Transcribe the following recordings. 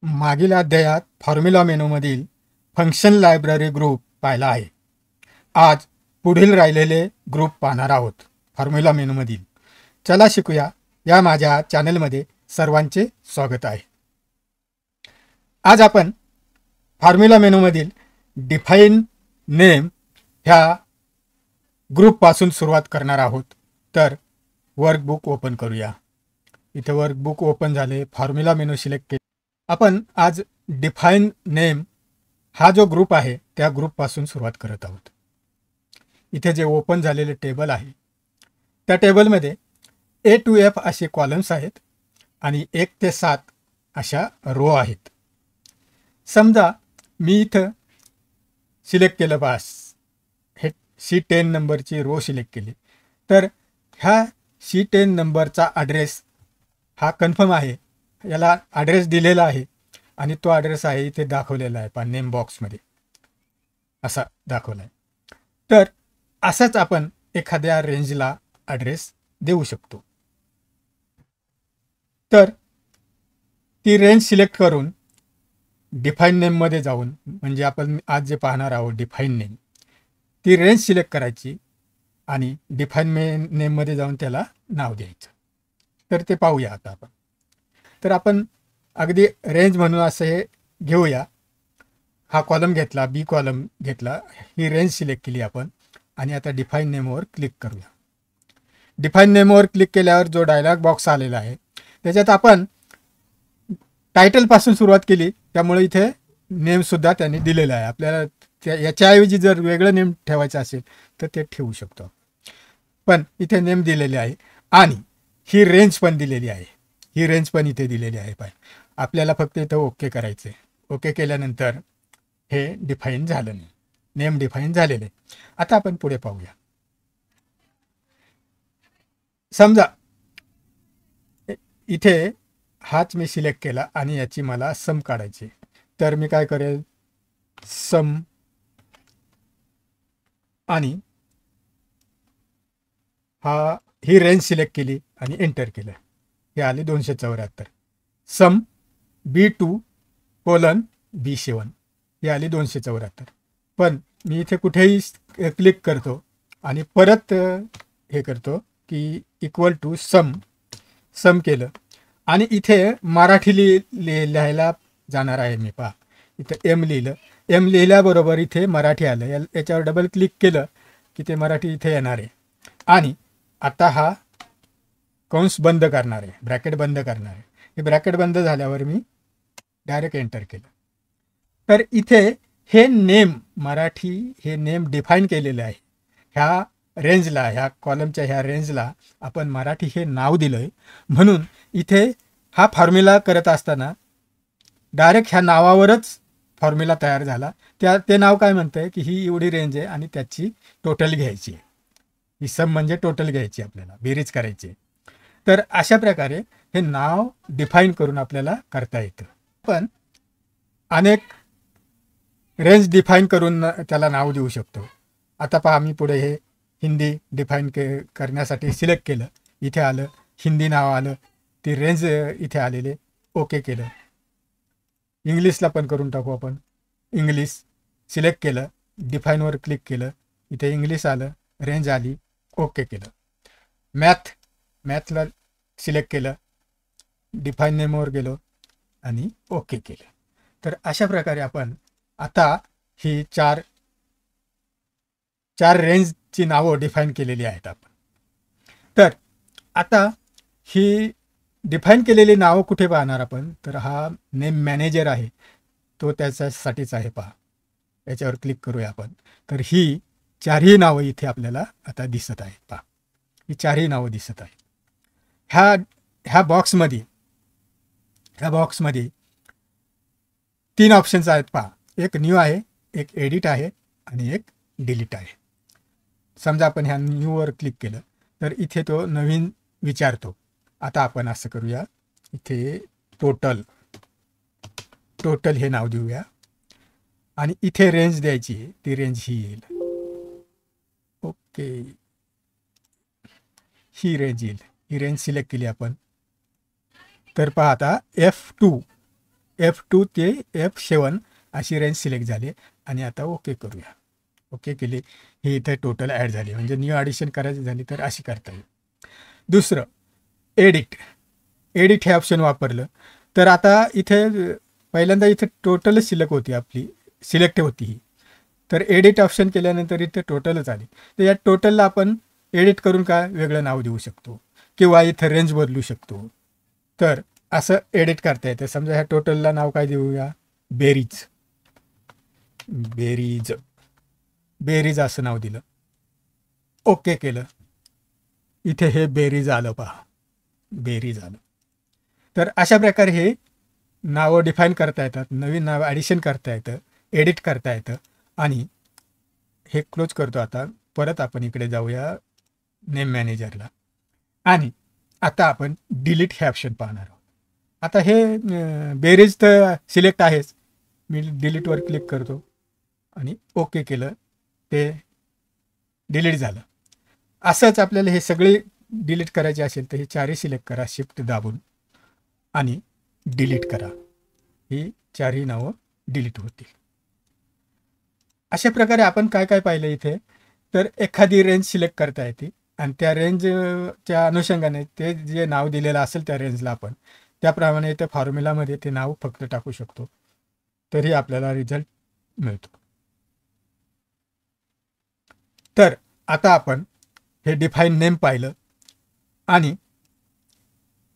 मागील अध्यायात फॉर्म्युला मेनूमधील फंक्शन लायब्ररी ग्रुप पाहिला आहे. आज पुढील राहिलेले ग्रुप पाहणार आहोत फॉर्म्युला मेनूमधील. चला शिकूया. या माझ्या चॅनलमध्ये सर्वांचे स्वागत आहे. आज आपण फॉर्म्युला मेनूमधील डिफाईन नेम ह्या ग्रुपपासून सुरुवात करणार आहोत. तर वर्कबुक ओपन करूया. इथे वर्कबुक ओपन झाले. फॉर्म्युला मेनू सिलेक्ट केले. आपण आज डिफाईन नेम हा जो ग्रुप आहे त्या ग्रुपपासून सुरुवात करत आहोत. इथे जे ओपन झालेले टेबल आहे त्या टेबलमध्ये A to F असे कॉलम्स आहेत आणि 1 ते 7 अशा रो आहेत. समजा मी इथं सिलेक्ट केलं बास हे C10 नंबरची रो सिलेक्ट केली, तर ह्या C10 नंबरचा ॲड्रेस हा कन्फर्म आहे. याला ॲड्रेस दिलेला आहे आणि तो ॲड्रेस आहे इथे दाखवलेला आहे नेम बॉक्समध्ये असा दाखवला आहे. तर असाच आपण एखाद्या रेंजला ॲड्रेस देऊ शकतो. तर ती रेंज सिलेक्ट करून डिफाईन नेममध्ये जाऊन, म्हणजे आपण आज जे पाहणार आहोत डिफाईन नेम, ती रेंज सिलेक्ट करायची आणि डिफाईन नेममध्ये जाऊन त्याला नाव द्यायचं. तर ते पाहूया आता आपण. तर आपण अगदी रेंज म्हणून असं हे घेऊया. हा कॉलम घेतला, बी कॉलम घेतला, ही रेंज सिलेक्ट केली आपण आणि आता डिफाईन नेमवर क्लिक करूया. डिफाईन नेमवर क्लिक केल्यावर जो डायलॉग बॉक्स आलेला आहे त्याच्यात आपण टायटलपासून सुरुवात केली, त्यामुळे इथे नेमसुद्धा त्यांनी दिलेला आहे. आपल्याला याच्याऐवजी जर वेगळं नेम ठेवायचं असेल तर ते ठेवू शकतो. पण इथे नेम दिलेले आहे आणि ही रेंज पण दिलेली आहे. ही रेंज पण इथे दिलेली आहे. आपल्याला फक्त इथं ओके करायचं आहे. ओके केल्यानंतर हे डिफाईन झालं नाही, नेम डिफाईन झालेले. आता आपण पुढे पाहूया. समजा इथे हाच मी सिलेक्ट केला आणि याची मला सम काढायची. तर मी काय करेल, सम आणि ही रेंज सिलेक्ट केली आणि एंटर केलं. हे आले 274. सम B2 कोलन B7 हे आली 274. पण मी इथे कुठेही क्लिक करतो आणि परत हे करतो की इक्वल टू सम केलं आणि इथे मराठी लिहायला जाणार आहे मी. पहा इथं M लिहिलं. M लिहिल्याबरोबर इथे मराठी आलं. याच्यावर डबल क्लिक केलं की ते मराठी इथे येणार आहे. आणि आता हा कंस बंद करणार आहे, ब्रॅकेट बंद करणार आहे. हे ब्रॅकेट बंद झाल्यावर मी डायरेक्ट एंटर केलं. तर इथे हे नेम मराठी हे नेम डिफाईन केलेलं आहे. ह्या रेंजला, ह्या कॉलमच्या ह्या रेंजला आपण मराठी हे नाव दिलं आहे. म्हणून इथे हा फॉर्म्युला करत असताना डायरेक्ट ह्या नावावरच फॉर्म्युला तयार झाला. ते नाव काय म्हणतं आहे की ही एवढी रेंज आहे आणि त्याची टोटल घ्यायची आहे. ही सम म्हणजे टोटल घ्यायची, आपल्याला बेरीज करायची. तर अशा प्रकारे हे नाव डिफाईन करून आपल्याला करता येतं. पण अनेक रेंज डिफाईन करून त्याला नाव देऊ शकतो. आता पहा मी पुढे हे हिंदी डिफाईन करण्यासाठी सिलेक्ट केलं. इथे आलं, हिंदी नाव आलं, ती रेंज इथे आलेले. ओके केलं. इंग्लिशला पण करून टाकू आपण. इंग्लिश सिलेक्ट केलं, डिफाईनवर क्लिक केलं, इथे इंग्लिश आलं, रेंज आली, ओके केलं. मॅथला सिलेक्ट केलं, डिफाईन नेमवर गेलो आणि ओके केलं. तर अशा प्रकारे आपण आता ही चार रेंजची नावं डिफाईन केलेली आहेत आपण. तर आता ही डिफाईन केलेली नावं कुठे पाहणार आपण, तर हा नेम मॅनेजर आहे तो त्याच्यासाठीच आहे. पहा याच्यावर क्लिक करूया आपण. तर ही चारही नावं इथे आपल्याला आता दिसत आहेत. पहा ही चारही नावं दिसत आहेत. ह्या बॉक्समध्ये 3 ऑप्शन्स आहेत. पहा एक न्यू आहे, एक एडिट आहे आणि एक डिलीट आहे. समजा आपण ह्या न्यूवर क्लिक केलं तर इथे तो नवीन विचारतो. आता आपण असं करूया, इथे टोटल हे नाव देऊया आणि इथे रेंज द्यायची आहे, ती रेंज ही येईल. ओके, ही रेंज येईल. ही रेंज सिलेक्ट केली आपण. तर पहा आता F2 ते F7 अशी रेंज सिलेक्ट झाली आणि आता ओके करूया. ओके केली, ही इथे टोटल ॲड झाली. म्हणजे न्यू ॲडिशन करायची झाली तर अशी करता येईल. दुसरं एडिट. एडिट हे ऑप्शन वापरलं तर आता इथे पहिल्यांदा इथे टोटलच सिलेक्ट होती ही. तर एडिट ऑप्शन केल्यानंतर इथे टोटलच आली. तर या टोटलला आपण एडिट करून काय वेगळं नाव देऊ शकतो किंवा इथं रेंज बदलू शकतो. तर असं एडिट करता येतं. समजा ह्या टोटलला नाव काय देऊया, बेरीज. बेरीज असं नाव दिलं, ओके केलं, इथे हे बेरीज आलं पहा, बेरीज आलं. तर अशा प्रकारे हे नावं डिफाईन करता येतात, नवीन नाव ॲडिशन करता येतं, एडिट करता येतं. आणि हे क्लोज करतो. आता परत आपण इकडे जाऊया नेम मॅनेजरला आणि आता आपण डिलीट हे ऑप्शन पाहणार आहोत. आता हे बेरीज तर सिलेक्ट आहेच, मी डिलीटवर क्लिक करतो आणि ओके केलं, ते डिलीट झालं. असंच आपल्याला हे सगळे डिलीट करायचे असेल तर हे चारही सिलेक्ट करा, शिफ्ट दाबून आणि डिलीट करा. ही चारही नावं डिलीट होतील. अशा प्रकारे आपण काय काय पाहिलं इथे, तर एखादी रेंज सिलेक्ट करता येते आणि त्या रेंजच्या अनुषंगाने ते जे नाव दिलेलं असेल त्या रेंजला आपण त्याप्रमाणे त्या फॉर्म्युलामध्ये ते नाव फक्त टाकू शकतो, तरी आपल्याला रिझल्ट मिळतो. तर आता आपण हे डिफाईन नेम पाहिलं आणि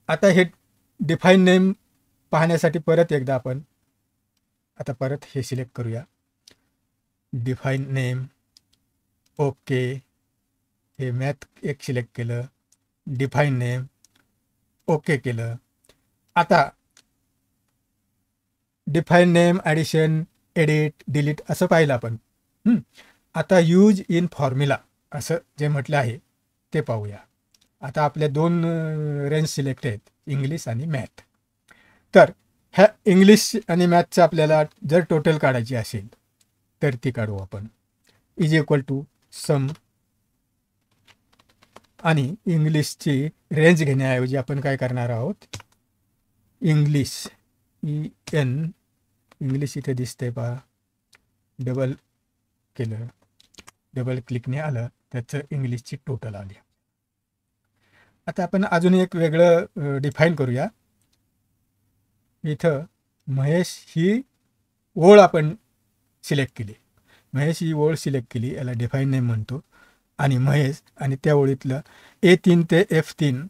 आता हे डिफाईन नेम पाहण्यासाठी परत एकदा आपण आता परत हे सिलेक्ट करूया, डिफाईन नेम, ओके. हे मॅथ एक सिलेक्ट केलं, डिफाईन नेम, ओके केलं. आता define name, addition, edit, delete असं पाहिलं आपण. आता यूज इन फॉर्म्युला असं जे म्हटलं आहे ते पाहूया. आता आपल्या दोन रेंज सिलेक्ट आहेत, इंग्लिश आणि मॅथ. तर ह्या इंग्लिश आणि मॅथचं आपल्याला जर टोटल काढायची असेल तर ती काढू आपण. इज इक्वल टू सम आणि इंग्लिशची रेंज घेण्याऐवजी आपण काय करणार आहोत, इंग्लिश इंग्लिश इथे दिसतंय पहा, डबल केलं, डबल क्लिकने आलं, त्याचं इंग्लिशची टोटल आली. आता आपण अजून एक वेगळं डिफाईन करूया. इथं महेश ही ओळ आपण सिलेक्ट केली, महेश ही ओळ सिलेक्ट केली, याला डिफाईन नेम म्हणतो. आणि महेश आणि त्या ओळीतलं A3 ते F3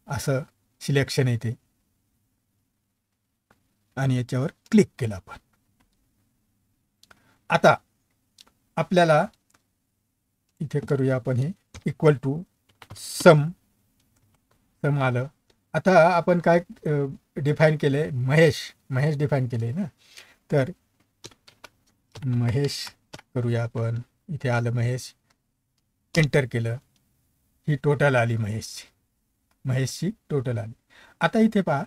असं सिलेक्शन येते आणि याच्यावर क्लिक केलं आपण. आता आपल्याला इथे करूया आपण हे इक्वल टू सम आलं. आता आपण काय डिफाईन केले, महेश डिफाईन केले ना, तर महेश करूया आपण. इथे आलं महेश, एंटर केलं, ही टोटल आली महेशची टोटल आली. आता इथे पहा,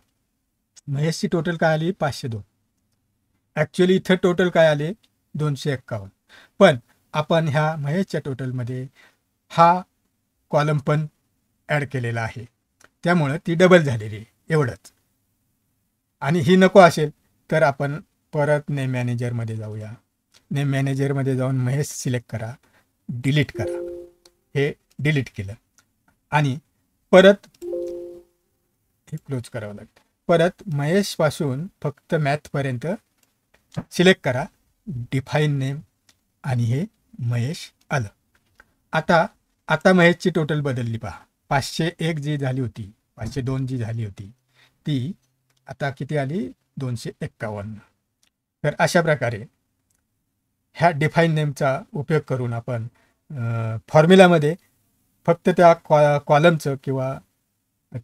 महेशची टोटल काय आली, 502. ॲक्च्युली इथं टोटल काय आले, 251. पण आपण ह्या महेशच्या टोटलमध्ये हा कॉलम पण ॲड केलेला आहे, त्यामुळं ती डबल झालेली एवढंच. आणि ही नको असेल तर आपण परत नेम मॅनेजरमध्ये जाऊया. नेम मॅनेजरमध्ये जाऊन महेश सिलेक्ट करा, डिलीट करा. हे डिलीट केलं आणि परत हे क्लोज करावं लागतं. परत महेशपासून फक्त मॅथपर्यंत सिलेक्ट करा, डिफाईन नेम आणि हे महेश आलं. आता महेशची टोटल बदलली पहा. 501 जी झाली होती, 502 जी झाली होती, ती आता किती आली, 251. तर अशा प्रकारे ह्या डिफाईन नेमचा उपयोग करून आपण फॉर्म्युलामध्ये फक्त त्या कॉलमचं किंवा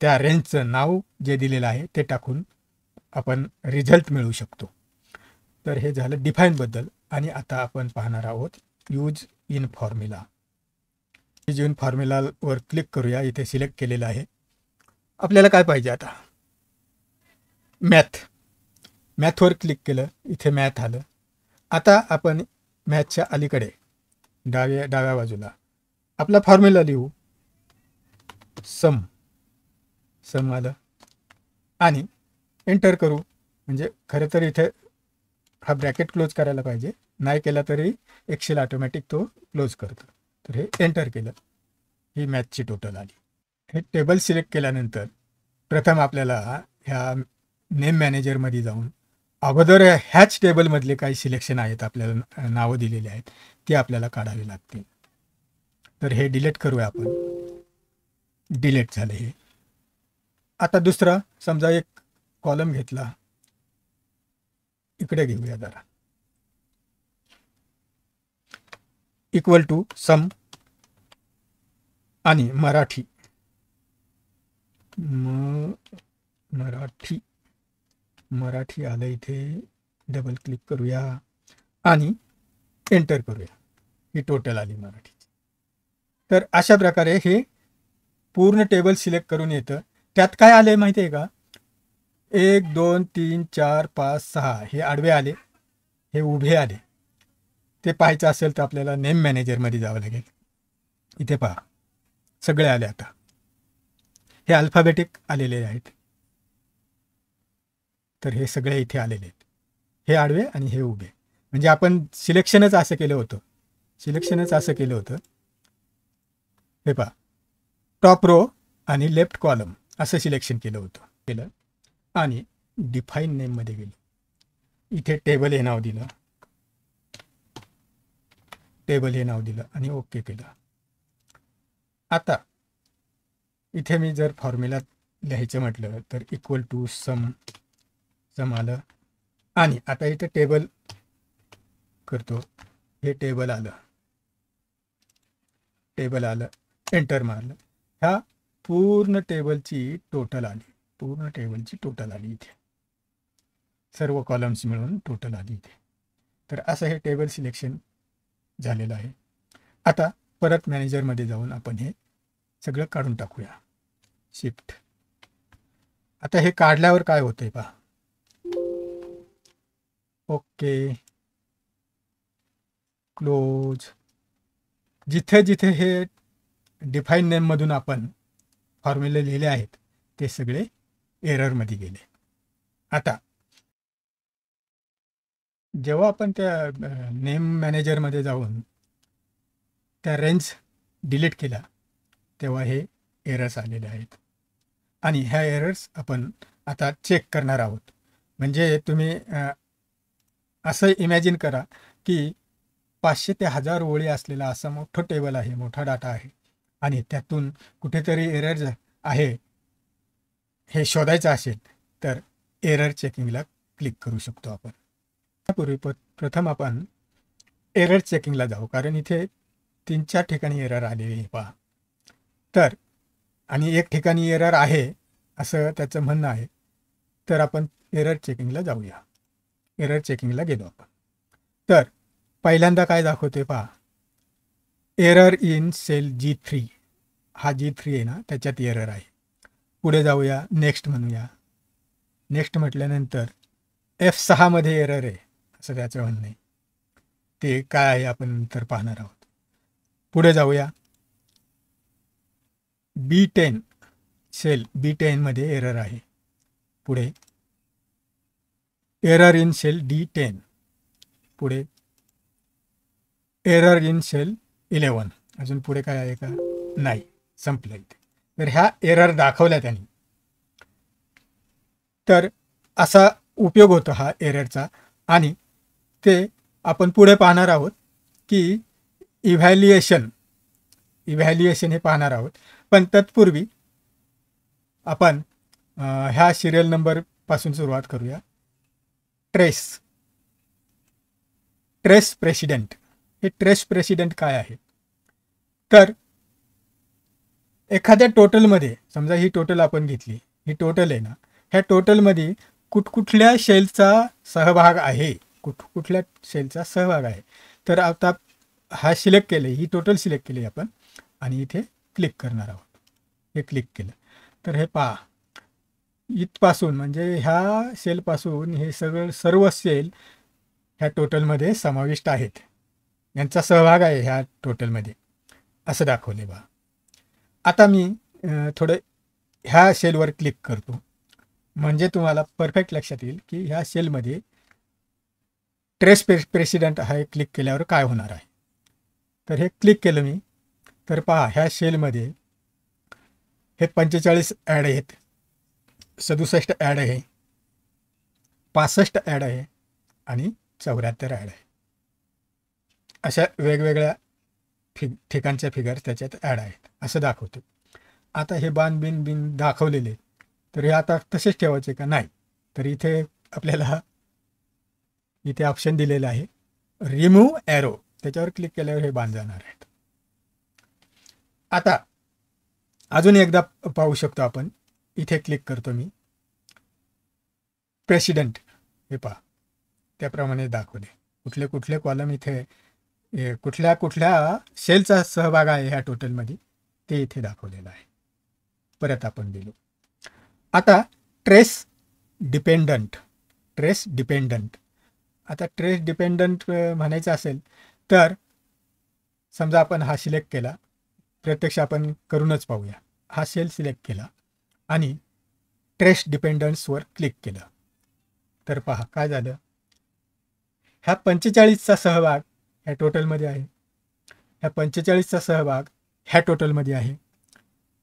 त्या रेंजचं नाव जे दिलेलं आहे ते टाकून आपण रिझल्ट मिळवू शकतो. तर हे झालं डिफाईनबद्दल. आणि आता आपण पाहणार आहोत use in formula. Use in फॉर्म्युलावर क्लिक करूया. इथे सिलेक्ट केलेलं आहे. आपल्याला काय पाहिजे, आता मॅथवर क्लिक केलं, इथे मॅथ आलं. आता आपण मॅथच्या अलीकडे डाव्या बाजूला आपला फॉर्म्युला लिहू, सम आलं आणि एंटर करू. म्हणजे खरं तर इथे हा ब्रॅकेट क्लोज करायला पाहिजे, नाही केला तरी एक्सेल ऑटोमॅटिक तो क्लोज करतो. तर हे एंटर केलं, ही मॅचची टोटल आली. हे टेबल सिलेक्ट केल्यानंतर प्रथम आपल्याला ह्या नेम मॅनेजरमध्ये जाऊन अगोदर ह्याच टेबलमधले काही सिलेक्शन आहेत, आपल्याला नावं दिलेली आहेत, ती आपल्याला काढावी लागतील. तर हे डिलीट करूया आपण. डिलीट झाले हे. आता दुसरा समजा एक कॉलम घेतला, इकडे घेऊया जरा, इक्वल टू सम आणि मराठी मराठी आलं. इथे डबल क्लिक करूया आणि एंटर करूया. ही टोटल आली मराठीची. तर अशा प्रकारे हे पूर्ण टेबल सिलेक्ट करून येतं. त्यात काय आले माहिती आहे का, 1 2 3 4 5 6 हे आडवे आले, हे उभे आले. ते पाहायचं असेल तर आपल्याला नेम मॅनेजरमध्ये जावं लागेल. इथे पहा सगळे आले. आता हे अल्फाबेटिक आलेले आहेत, तर हे सगळे इथे आलेले आहेत. हे आडवे आणि हे उभे, म्हणजे आपण सिलेक्शनच असं केलं होतं. हे पहा, टॉप रो आणि लेफ्ट कॉलम असं सिलेक्शन केलं आणि डिफाईन नेममध्ये गेलो. इथे टेबल हे नाव दिलं आणि ओके केलं. आता इथे मी जर फॉर्म्युला लिहायचं म्हटलं तर इक्वल टू सम आलं आणि आता इथे टेबल करतो. हे टेबल आलं, एंटर मारलं. ह्या पूर्ण टेबलची टोटल आली. इथे सर्व कॉलम्स मिळून टोटल आली इथे. तर असं हे टेबल सिलेक्शन झालेलं आहे. आता परत मॅनेजरमध्ये जाऊन आपण हे सगळं काढून टाकूया. शिफ्ट. आता हे काढल्यावर काय होतंय पहा. Okay, close. जिथे जिथे हे डिफाईन नेममधून आपण फॉर्म्युले लिहिले आहेत ते सगळे एररमध्ये गेले. आता जेव्हा आपण त्या नेम मॅनेजरमध्ये जाऊन त्या रेंज डिलीट केल्या तेव्हा हे एरर्स आलेले आहेत आणि ह्या एरर्स आपण आता चेक करणार आहोत. म्हणजे तुम्ही असं इमॅजिन करा की 500 ते 1000 ओळी असलेला असा मोठं टेबल आहे, मोठा डाटा आहे आणि त्यातून कुठेतरी एरर आहे हे शोधायचं असेल तर एरर चेकिंगला क्लिक करू शकतो आपण. त्यापूर्वी प्रथम आपण एरर चेकिंगला जाऊ, कारण इथे 3-4 ठिकाणी एरर आलेली आहे पहा. तर आणि एक ठिकाणी एरर आहे असं त्याचं म्हणणं आहे. तर आपण एरर चेकिंगला जाऊया. एरर चेकिंगला गेलो आपण. तर पहिल्यांदा काय दाखवते पहा, एरर इन सेल G3. हा G3 आहे ना, त्याच्यात एरर आहे. पुढे जाऊया, नेक्स्ट म्हणूया. नेक्स्ट म्हटल्यानंतर F6 मध्ये एरर आहे असं त्याचं म्हणणं आहे. ते काय आहे आपण नंतर पाहणार आहोत. पुढे जाऊया, B10 सेल B10 मध्ये एरर आहे. पुढे एरर इन सेल D10. पुढे एरर इन सेल 11. अजून पुढे काय आहे का, नाही, संपलं इथे. तर ह्या एरर दाखवल्या त्यांनी. तर असा उपयोग होतो हा एररचा आणि ते आपण पुढे पाहणार आहोत की इव्हॅल्युएशन हे पाहणार आहोत. पण तत्पूर्वी आपण ह्या सिरियल नंबरपासून सुरुवात करूया. Trace president. हे ट्रेस प्रेसिडेंट काय आहे, तर एखाद्या टोटलमध्ये समजा ही टोटल आपण घेतली, ही टोटल आहे ना, ह्या टोटलमध्ये कुठल्या शेलचा सहभाग आहे, कुठल्या शेलचा सहभाग आहे. तर आता हा सिलेक्ट केले, ही टोटल सिलेक्ट केली आपण आणि इथे क्लिक करणार आहोत. हे क्लिक केलं तर हे पहा, इथपासून म्हणजे ह्या सेलपासून हे सर्व सेल ह्या टोटलमध्ये समाविष्ट आहेत, यांचा सहभाग आहे ह्या टोटलमध्ये असं दाखवले बा. आता मी थोडं ह्या सेलवर क्लिक करतो म्हणजे तुम्हाला परफेक्ट लक्षात येईल की ह्या सेलमध्ये ट्रेस प्रेसिडेंट हे क्लिक केल्यावर काय होणार आहे. तर हे क्लिक केलं मी, तर पहा ह्या सेलमध्ये हे 45 ॲड आहेत, 67 ॲड आहे, 65 ॲड आहे आणि 74 ॲड आहे. अशा वेगवेगळ्या ठिकाणच्या फिगर त्याच्यात ॲड आहेत असं दाखवते. आता हे बाण बिन दाखवलेले, तर हे आता तसेच ठेवायचे का नाही. तर इथे आपल्याला इथे ऑप्शन दिलेलं आहे रिमूव्ह ॲरो, त्याच्यावर क्लिक केल्यावर हे बाण जाणार आहेत. आता अजून एकदा पाहू शकतो आपण, इथे क्लिक करतो मी, प्रेसिडेंट हे पहा त्याप्रमाणे दाखवले कुठले कुठले कॉलम इथे कुठल्या कुठल्या सेलचा सहभाग आहे ह्या टोटलमध्ये ते इथे दाखवलेलं आहे. परत आपण दिलो. आता ट्रेस डिपेंडंट. आता ट्रेस डिपेंडंट म्हणायचं असेल तर समजा आपण हा सिलेक्ट केला, प्रत्यक्ष आपण करूनच पाहूया. हा सेल सिलेक्ट केला आणि ट्रेस डिपेंडन्सवर क्लिक केलं, तर पहा काय झालं. ह्या 45चा सहभाग ह्या टोटलमध्ये आहे, ह्या 45चा सहभाग ह्या टोटलमध्ये आहे,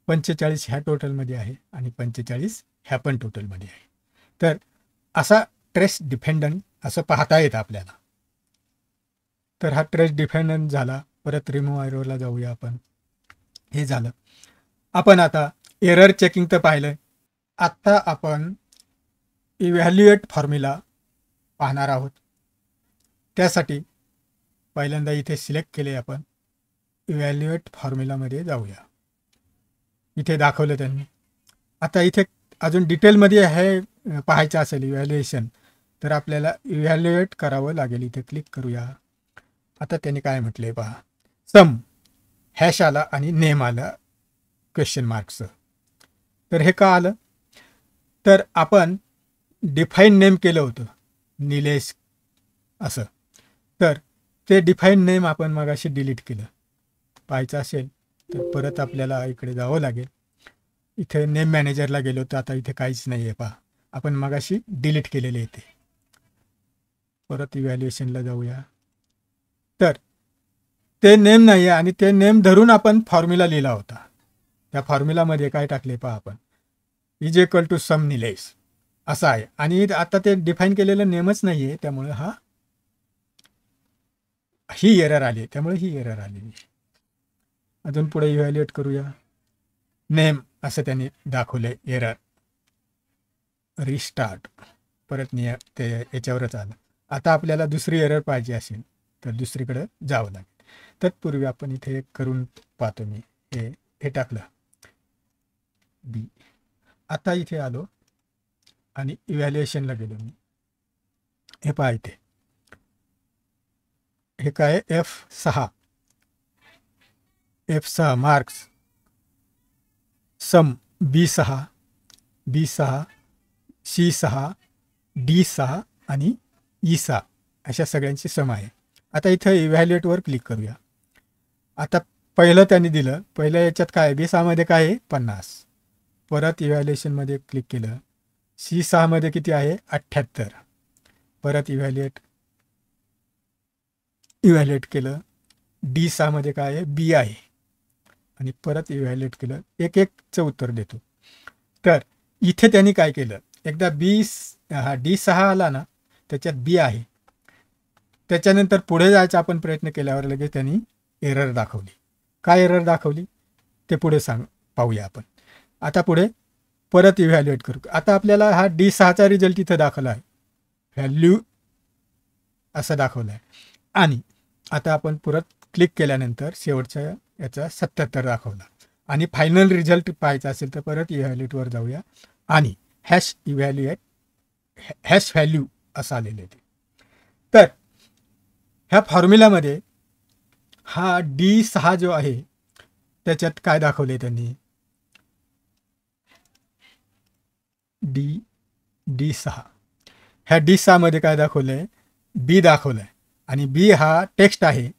45 ह्या टोटलमध्ये आहे आणि 45 ह्या पण टोटलमध्ये आहे. तर असा ट्रेस डिपेंडंट असं पाहता येतं आपल्याला. तर हा ट्रेस डिपेंडंट झाला. परत रिमूव्ह एररला जाऊया आपण. हे झालं. आपण आता एरर चेकिंग तर पाहिलं. आत्ता आपण इव्हॅल्युएट फॉर्म्युला पाहणार आहोत. त्यासाठी पहिल्यांदा इथे सिलेक्ट केले आपण, इव्हॅल्युएट फॉर्म्युलामध्ये जाऊया. इथे दाखवलं त्यांनी. आता इथे अजून डिटेलमध्ये हे पाहायचं असेल इव्हॅल्युएशन, तर आपल्याला इव्हॅल्युएट करावं लागेल. इथे क्लिक करूया. आता त्यांनी काय म्हटले पहा, सम हॅश आला आणि नेम आला क्वेश्चन मार्क्सचं. तर हे का आलं, तर आपण डिफाईन नेम केलं होतं निलेश असं, तर ते डिफाईन नेम आपण मगाशी डिलीट केलं. पाहायचं असेल तर परत आपल्याला इकडे जावं लागेल. इथे नेम मॅनेजरला गेलो तर आता इथे काहीच नाही आहे पहा, आपण मगाशी डिलीट केलेले इथे. परत इव्हॅल्युएशनला जाऊया. तर ते नेम नाही आहे आणि ते नेम धरून आपण फॉर्म्युला लिहिला होता. त्या फॉर्म्युलामध्ये काय टाकले पहा आपण, is equal to some Nilesh असं आहे. आणि आता ते डिफाईन केलेलं नेमच नाही आहे, त्यामुळे ही एरर आली, त्यामुळे ही एरर आलेली. अजून पुढे इव्हॅल्युएट करूया. नेम असं त्यांनी दाखवले, एरर रिस्टार्ट, परत ते याच्यावरच आलं. आता आपल्याला दुसरी एरर पाहिजे असेल तर दुसरीकडे जावं लागेल. तत्पूर्वी आपण इथे करून पाहतो. मी हे टाकलं बी. आता इथे आलो आणि इव्हॅल्युएशनला गेलो मी. हे पहा इथे हे काय F6 मार्क्स सम B6 C6 D6 आणि E6 अशा सगळ्यांची सम आहे. आता इथं इव्हॅल्युएटवर क्लिक करूया. आता पहिलं त्यांनी दिलं, पहिल्या याच्यात काय B6 मध्ये काय आहे 50. परत इव्हॅल्युएशनमध्ये क्लिक केलं, C6 मध्ये किती आहे 78. परत इव्हॅल्युएट केलं, D6 मध्ये काय आहे B आहे आणि परत इव्हॅल्युएट केलं, एकचं उत्तर देतो. तर इथे त्यांनी काय केलं, एकदा D6 आला ना, त्याच्यात B आहे, त्याच्यानंतर पुढे जायचा आपण प्रयत्न केल्यावर लगेच त्यांनी एरर दाखवली. काय एरर दाखवली ते पुढे पाहूया आपण. आता पुढे परत इव्हॅल्युएट करू. आता आपल्याला हा D6चा रिझल्ट इथं दाखवला आहे, व्हॅल्यू असं दाखवलं आहे. आणि आता आपण परत क्लिक केल्यानंतर शेवटच्या याचा 77 दाखवला. आणि फायनल रिझल्ट पाहायचा असेल तर परत इव्हॅल्युएटवर जाऊया आणि हॅश व्हॅल्यू असं आलेलं आहे. तर ह्या फॉर्म्युलामध्ये हा D6 जो आहे त्याच्यात काय दाखवले त्यांनी, D6 ह्या D6 मध्ये काय दाखवलं आहे, B दाखवलं आहे. आणि B हा टेक्स्ट आहे,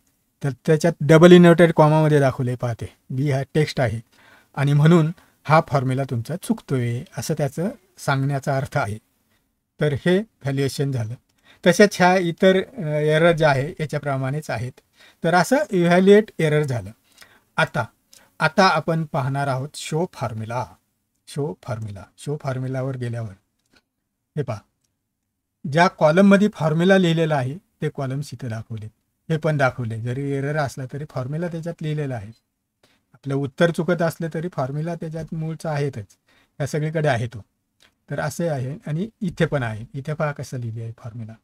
तर त्याच्यात डबल इन्व्हर्टेड कॉमामध्ये दाखवले पाहते. B हा टेक्स्ट आहे आणि म्हणून हा फॉर्म्युला तुमचा चुकतोय असं त्याचं सांगण्याचा अर्थ आहे. तर हे व्हॅल्युएशन झालं. तसेच ह्या इतर एरर ज्या आहे याच्याप्रमाणेच आहेत. तर असं इव्हॅल्युएट एरर झालं. आता आपण पाहणार आहोत शो फॉर्म्युला. शो फॉर्म्युलावर गेल्यावर हे पहा, ज्या कॉलममध्ये फॉर्म्युला लिहिलेला आहे ते कॉलम्स इथे दाखवले, हे पण दाखवले. जरी एरर असला तरी फॉर्म्युला त्याच्यात लिहिलेला आहे. आपलं उत्तर चुकत असलं तरी फॉर्म्युला त्याच्यात मूळचा आहेतच, या सगळीकडे आहे तो. तर असे आहे. आणि इथे पण आहे. इथे पहा कसं लिहिले आहे फॉर्म्युला,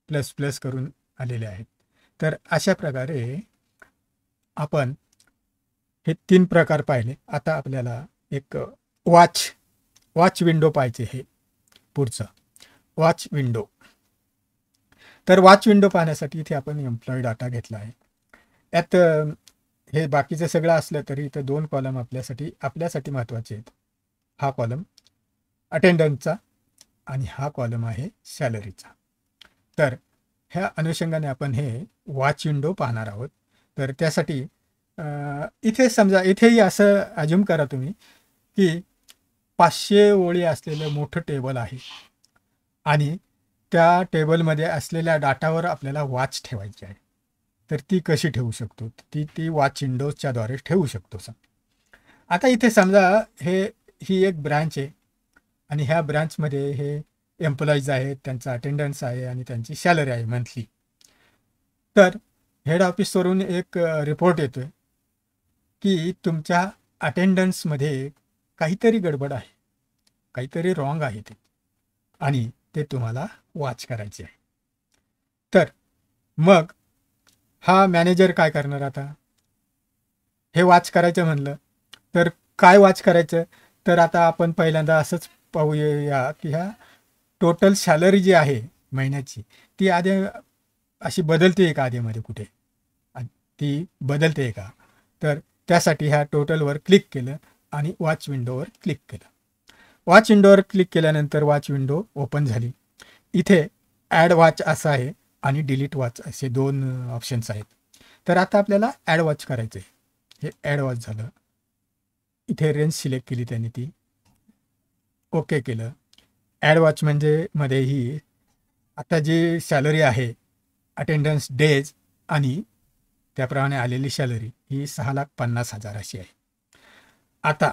प्लस प्लस करून आलेले आहेत. तर अशा प्रकारे आपण हे 3 प्रकार पाहिले. आता आपल्याला एक वॉच विंडो पाहिजे. हे पुढचं वॉच विंडो. तर वॉच विंडो पाहण्यासाठी इथे आपण एम्प्लॉई डाटा घेतला आहे. यात हे बाकीचं सगळं असलं तरी इथं 2 कॉलम आपल्यासाठी महत्त्वाचे आहेत. हा कॉलम अटेंडन्सचा आणि हा कॉलम आहे सॅलरीचा. तर ह्या अनुषंगाने आपण हे वॉच विंडो पाहणार आहोत. तर त्यासाठी इथे समजा, इथेही असं अज्युम करा तुम्ही की 500 ओळी असलेलं मोठं टेबल आहे आणि त्या टेबलमध्ये असलेल्या डाटावर आपल्याला वॉच ठेवायची आहे. तर ती कशी ठेवू शकतो? ती वॉच विंडोजच्याद्वारे ठेवू शकतो. आता इथे समजा ही एक ब्रांच आहे आणि ह्या ब्रांचमध्ये हे एम्प्लॉईज आहेत, त्यांचा अटेंडन्स आहे आणि त्यांची सॅलरी आहे मंथली. तर हेड ऑफिसवरून एक रिपोर्ट येतो आहे की तुमच्या अटेंडन्समध्ये काहीतरी गडबड आहे, काहीतरी रॉंग आहे ते, आणि ते तुम्हाला वॉच करायचे आहे. तर मग हा मॅनेजर काय करणार? आता हे वॉच करायचं म्हणलं तर काय वॉच करायचं? तर आता आपण पहिल्यांदा असंच पाहूया की ह्या टोटल सॅलरी जी आहे महिन्याची, ती आधी अशी बदलते का आधीमध्ये कुठे? ती बदलते का? तर त्यासाठी ह्या टोटलवर क्लिक केलं आणि वॉच विंडोवर क्लिक केलं. वॉच विंडोवर क्लिक केल्यानंतर वॉच विंडो ओपन झाली. इथे ॲड वॉच असं आहे आणि डिलीट वॉच असे 2 ऑप्शन्स आहेत. तर आता आपल्याला ॲड वॉच करायचं आहे. हे ॲड वॉच झालं. इथे रेंज सिलेक्ट केली त्यांनी, ती ओके केलं. ॲड वॉच म्हणजे मध्ये ही आता जी सॅलरी आहे, अटेंडन्स डेज आणि त्याप्रमाणे आलेली सॅलरी ही 6,50,000 अशी आहे. आता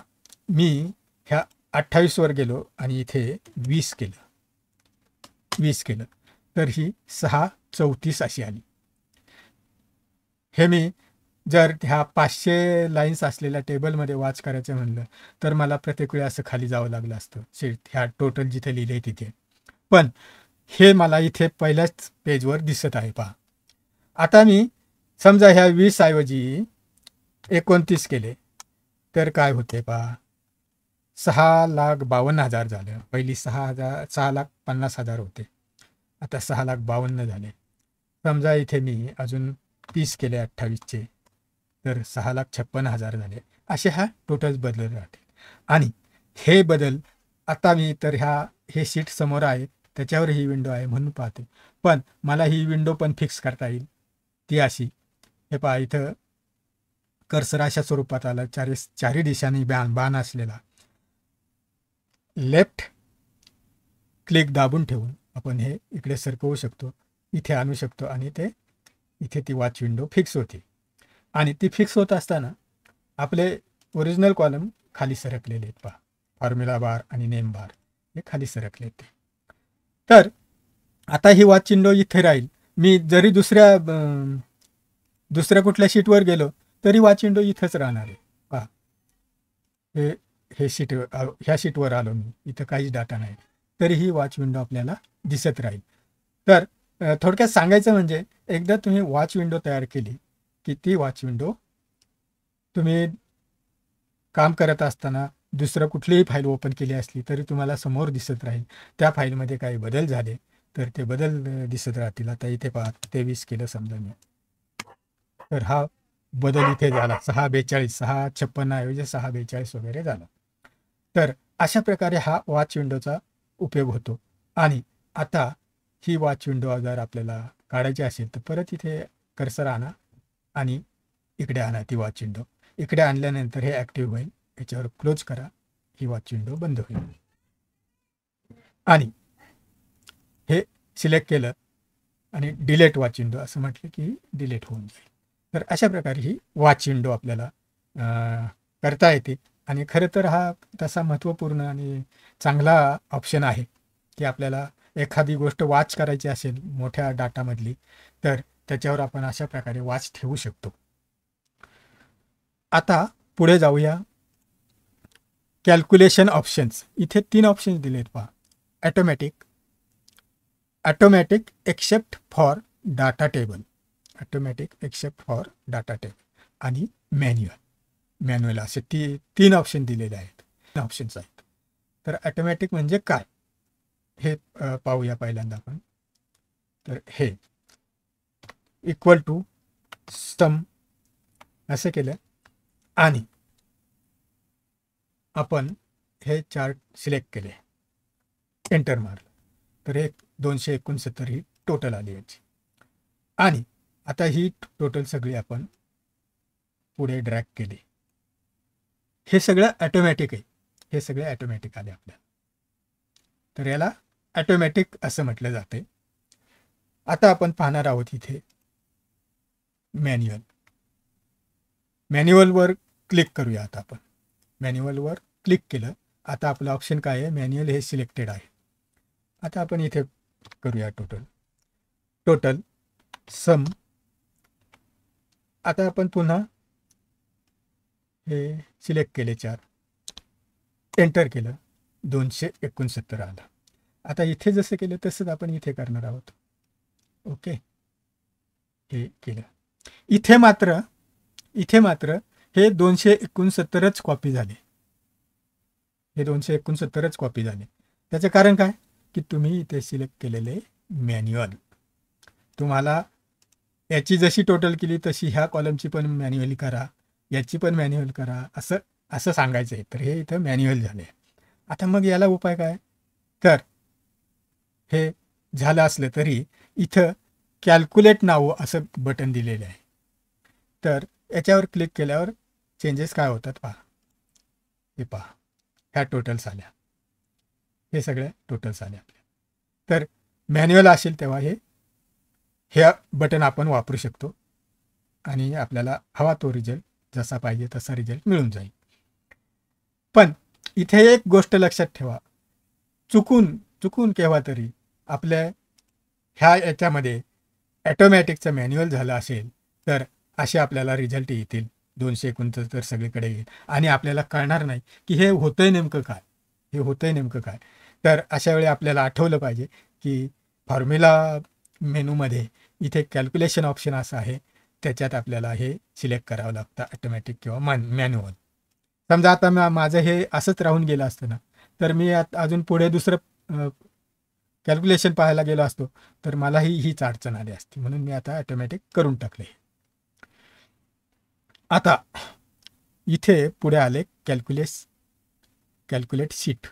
मी ह्या 28वर गेलो आणि इथे 20 केलं तर ही 6,34 अशी आली. हे मी जर ह्या 500 लाईन्स असलेल्या टेबलमध्ये वॉच करायचं म्हणलं तर मला प्रत्येक वेळी असं खाली जावं लागलं असतं ह्या टोटल जिथे लिहिले तिथे. पण हे मला इथे पहिल्याच पेजवर दिसत आहे पहा. आता मी समजा ह्या 20 ऐवजी 29 केले तर काय होते पहा, 6,52,000 झालं. पहिली 6,50,000 होते, आता 6,52,000 झाले. समजा इथे मी अजून 30 केले 28चे तर 6,56,000 झाले. असे हा टोटल बदलत राहते. आणि हे बदल आता मी तर हे शीट समोर आहे, त्याच्यावर ही विंडो आहे म्हणून पाहते. पण मला ही विंडो पण फिक्स करता येईल. ती अशी, हे पहा इथं कर्सर अशा स्वरूपात आला, चारी दिशांनी बाण असलेला. लेफ्ट क्लिक दाबून ठेवून आपण हे इकडे सरकवू शकतो, इथे आणू शकतो आणि इथे ती वॉच विंडो फिक्स होती. आणि ती फिक्स होत असताना आपले ओरिजिनल कॉलम खाली सरकलेले आहेत पहा, फॉर्म्युला बार आणि नेम बार हे खाली सरकले आहेत. तर आता ही वॉच विंडो इथे राहील. मी जरी दुसऱ्या कुठल्या शीटवर गेलो तरी वॉच विंडो इथंच राहणार आहे पहा. ह्या शीटवर आलो मी, इथं काहीच डाटा नाही, तरी ही वॉच विंडो आपल्याला दिसत राहील. तर थोडक्यात सांगायचं म्हणजे एकदा तुम्ही वॉच विंडो तयार केली की ती वॉच विंडो तुम्ही काम करत असताना दुसरं कुठलीही फाईल ओपन केली असली तरी तुम्हाला समोर दिसत राहील. त्या फाईलमध्ये काही बदल झाले तर ते बदल दिसत राहतील. आता इथे पहा 23 केलं समजा मी, तर हा बदल इथे झाला, 6,42, 6,56 ऐवजी 6,42 वगैरे झाला. तर अशा प्रकारे हा वॉच विंडोचा उपयोग होतो. आणि आता ही वॉच विंडो जर आपल्याला काढायची असेल तर परत इथे कर्सर आणा आणि इकडे आणा ती वॉच विंडो. इकडे आणल्यानंतर हे ॲक्टिव्ह होईल, याच्यावर क्लोज करा, ही वॉच विंडो बंद होईल. आणि हे सिलेक्ट केलं आणि डिलेट वॉच विंडो असं म्हटलं की डिलेट होऊन जाईल. तर अशा प्रकारे ही वॉच विंडो आपल्याला करता येते. आणि खरं तर हा तसा महत्त्वपूर्ण आणि चांगला ऑप्शन आहे की आपल्याला एखादी गोष्ट वॉच करायची असेल मोठ्या डाटामधली, तर त्याच्यावर आपण अशा प्रकारे वॉच ठेवू शकतो. आता पुढे जाऊया. Calculation options. इथे 3 ऑप्शन्स दिलेत पहा. Automatic except for data table, automatic except for data table आणि मॅन्युअल असे 3 ऑप्शन दिलेले आहेत. ऑप्शन्स आहेत. तर ऑटोमॅटिक म्हणजे काय हे पाहूया पहिल्यांदा आपण. तर हे इक्वल टू सम असं केलं आणि आपण हे चार्ट सिलेक्ट केले, एंटर मारलं, तर हे 269 ही टोटल आली याची. आणि आता ही टोटल सगळी आपण पुढे ड्रॅग केली. हे सगळं ऑटोमॅटिक आहे, हे सगळे ऑटोमॅटिक आले आपल्याला. तर याला ऑटोमॅटिक असं म्हटलं जाते. आता आपण पाहणार आहोत इथे मॅन्युअलवर क्लिक करूया. आता आपण मॅन्युअलवर क्लिक केलं. आता आपलं ऑप्शन काय आहे, मॅन्युअल हे सिलेक्टेड आहे. आता आपण इथे करूया टोटल सम. आता आपण पुन्हा हे सिलेक्ट केले 4, एंटर केलं, 269 आलं. आता इथे जसं केलं तसंच आपण इथे करणार आहोत. ओके, हे केलं. इथे मात्र हे 269च कॉपी झाले, हे 269च कॉपी झाले. त्याचं कारण काय की तुम्ही इथे सिलेक्ट केलेले मॅन्युअल. तुम्हाला याची जशी टोटल केली तशी ह्या कॉलमची पण मॅन्युअली करा, याची पण मॅन्युअल करा, असं सांगायचं आहे. तर हे इथं मॅन्युअल झाले. आता मग याला उपाय काय, तर हे झालं असलं तरी इथं कॅल्क्युलेट नाव असं बटन दिलेलं आहे. तर याच्यावर क्लिक केल्यावर चेंजेस काय होतात पहा. हे पहा, ह्या टोटल्स आल्या, हे सगळ्या टोटल्स आल्या आपल्या. तर मॅन्युअल असेल तेव्हा हे बटन आपण वापरू शकतो आणि आपल्याला हवा तो रिझल्ट, जसा पाहिजे तसा रिझल्ट मिळून जाईल. पण इथे एक गोष्ट लक्षात ठेवा, चुकून केव्हा तरी आपल्या ह्या याच्यामध्ये ॲटोमॅटिकचं मॅन्युअल झालं असेल तर असे आपल्याला रिझल्ट येतील. 269 सगळीकडे येईल आणि आपल्याला कळणार नाही की हे होतंय नेमकं काय. तर अशा वेळी आपल्याला आठवलं पाहिजे की फॉर्म्युला मेनूमध्ये इथे कॅल्क्युलेशन ऑप्शन असं आहे, त्याच्यात आपल्याला हे सिलेक्ट करावं लागतं, ऑटोमॅटिक किंवा मॅन्युअल. समजा आता माझं हे असंच राहून गेलं असतं ना, तर मी अजून पुढे दुसरं कॅल्क्युलेशन पाहायला गेलो असतो तर मलाही हीच अडचण आली असती. म्हणून मी आता ऑटोमॅटिक करून टाकले. आता इथे पुढे आले कॅल्क्युलेट शीट.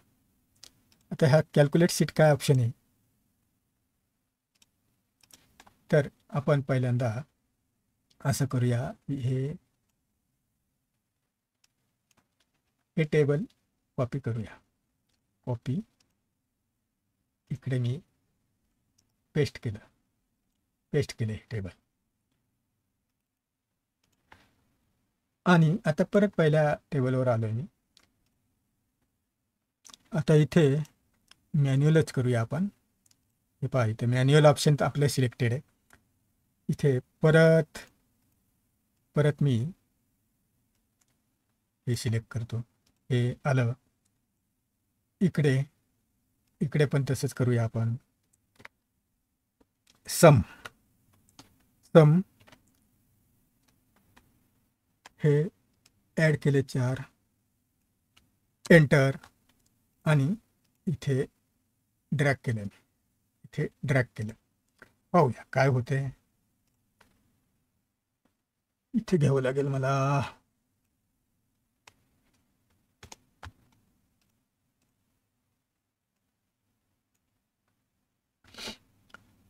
आता ह्या कॅल्क्युलेट शीट काय ऑप्शन आहे, तर आपण पहिल्यांदा असं करूया, हे टेबल कॉपी करूया. कॉपी, इकडे मी पेस्ट केलं हे टेबल. आणि आता परत पहिल्या टेबलवर आलोय मी. आता इथे मॅन्युअलच करूया आपण. हे पहा, इथे मॅन्युअल ऑप्शन आपलं सिलेक्टेड आहे. इथे परत मी हे सिलेक्ट करतो, हे आलं. इकडे पण तसंच करूया आपण. सम हे ॲड केले 4, एंटर आणि इथे ड्रॅग केलं. पाहूया काय होते. इथे घ्यावं लागेल मला.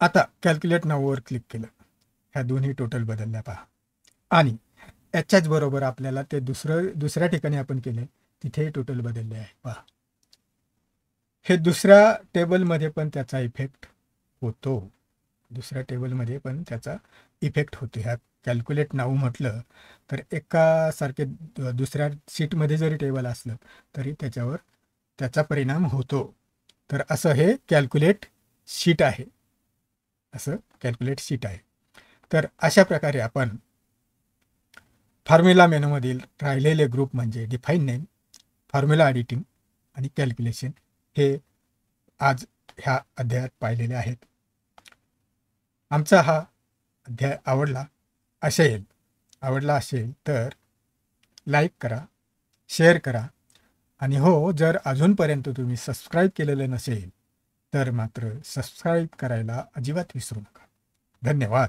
आता कॅल्क्युलेट नाववर क्लिक केलं, ह्या दोन्ही टोटल बदलल्या पहा. आणि याच्याच बरोबर आपल्याला ते दुसऱ्या ठिकाणी आपण केले तिथे टोटल बदलले आहे पहा. हे दुसऱ्या टेबलमध्ये पण त्याचा इफेक्ट होतो. दुसऱ्या टेबलमध्ये पण त्याचा इफेक्ट होतो. ह्या कॅल्क्युलेट नाऊ म्हटलं तर एकासारखे दुसऱ्या शीटमध्ये जरी टेबल असलं तरी त्याच्यावर त्याचा परिणाम होतो. तर असं हे कॅल्क्युलेट शीट आहे. असं कॅल्क्युलेट शीट आहे. तर अशा प्रकारे आपण फॉर्म्युला मेनूमधील राहिलेले ग्रुप म्हणजे डिफाईन नेम, फॉर्म्युला एडिटिंग आणि कॅल्क्युलेशन हे आज ह्या अध्यायात पाहिलेले आहेत. आमचा हा अध्याय आवडला असेल तर लाईक करा, शेअर करा आणि हो, जर अजूनपर्यंत तुम्ही सबस्क्राईब केलेलं नसेल तर मात्र सबस्क्राईब करायला अजिबात विसरू नका. धन्यवाद.